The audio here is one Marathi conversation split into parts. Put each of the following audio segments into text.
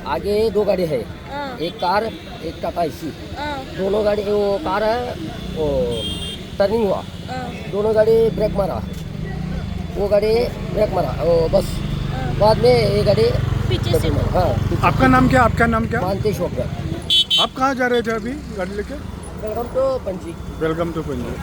आगे 2 गाड़ी है, हाँ, एक कार एक टाटा एसी। हाँ, दोनों गाड़ी, वो कार है वो टर्निंग हुआ, हाँ, दोनों गाड़ी ब्रेक मारा, वो गाड़ी ब्रेक मारा, वो बस हाँ। बाद में ये गाड़ी पीछे से हाँ पीछे- आपका नाम क्या? आपका नाम क्या? मानते शॉप आप कहाँ जा रहे थे अभी गाड़ी लेके? वेलकम तो पंची। Welcome to Punjab.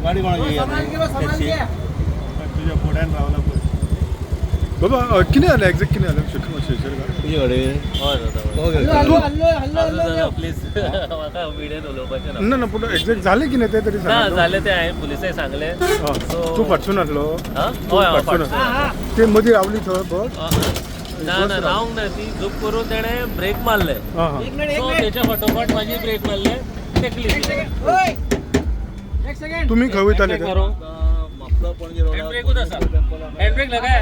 गाडी कोणाची तुझ्या पुढ्यान रावला पळय बाबा किती आलं एक्झॅक्ट किती आलं शिकवा शेअर का? तुझी गाडी प्लीज म्हाका विडिओन उलोवपाचें ना ना पुढे एक्झॅक्ट झाले की नाही ते तरी ना सांग. जालें तें हांवें पुलिसांक सांगलें तू फाटसून आसलो? हा तू हय हय फाटसून आसलो. ते मदीं रावली थंय बस. ना ना रावंक ना ती झूप करून तेणें ब्रेक मारले हां हां. सो तेच्या फाटोफाट माझी ब्रेक मारले टेकली तुम्ही खंय वयताले ते? म्हापसा पणजे हँड ब्रेकूच आसा हँड ब्रेक लगाया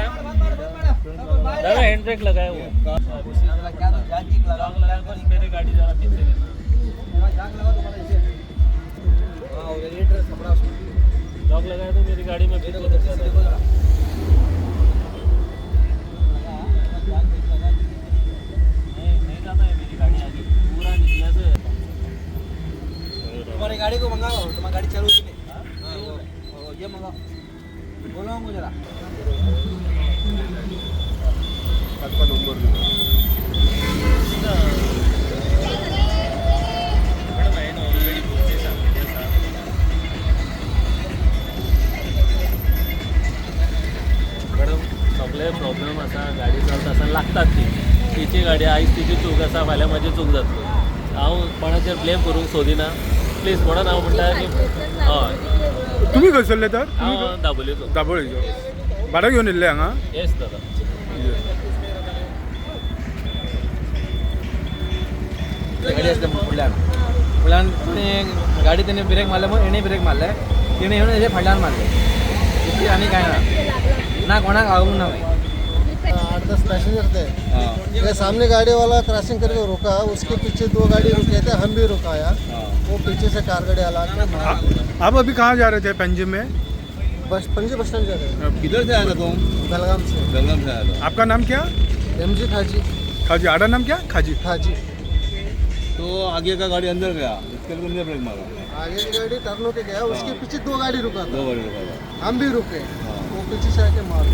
दादा हँड ब्रेक लगाया हुआ मेरी गाड़ी जरा पीछे लॉक लगाया तो मेरी गाड़ी में पीछे नहीं जाता है मेरी गाड़ी आगे पूरा निकले से तुम्हारी गाड़ी को मंगाओ, तुम्हारी गाड़ी चालू की नहीं? हाँ, वो ये मंगाओ, बोलो मुझे जरा। आपका नंबर दे. मॅडम आहे ना ऑलरेडी पुढचे सांगितले मॅडम सगळे प्रॉब्लेम असा गाडी चलता आसतना लागतात ती तिची गाडी आयज तिची चूक आसा फाल्यां म्हाजी चूक जातली हांव कोणाचेर ब्लेम करूंक सोदिना प्लीज म्हणून हांव म्हणटा की हय तुम्ही खंय सरले तर? हांव दाबोलीचो दाबोळेचो. भाडा घेऊन येयल्ले हांगा? येस दादा गाडी असते फुडल्यान ते गाडी त्याने ब्रेक मारले मग एणे ब्रेक मारले तिने येऊन याच्या फाडल्यान मारले इतकी आणि काय ना कोणाक आवडून ना 8-10 पैसेंजर थे। ये सामने गाड़ी वाला क्रॉसिंग करके रुका, उसके पीछे 2 गाड़ी रुके थे, हम भी रुकाया। वो पीछे से कार गाड़ी आला के मारा। आप अभी कहाँ जा रहे थे पंजाब में? बस पंजी बस स्टैंड जा रहे हैं, किधर से आया था तुम? बेलगाम से। बेलगाम से आया था. आपका नाम क्या? एमजी खाजी। खाजी. आड़ा नाम क्या? खाजी. खाजी। तो आगे का गाड़ी अंदर गया, इसके लिए तुमने ब्रेक मारा. आगे की गाड़ी टर्न होके गया, उसके पीछे 2 गाड़ी रुका दो था, गाड़ी रुका था. हम भी रुके, वो पीछे से आके मार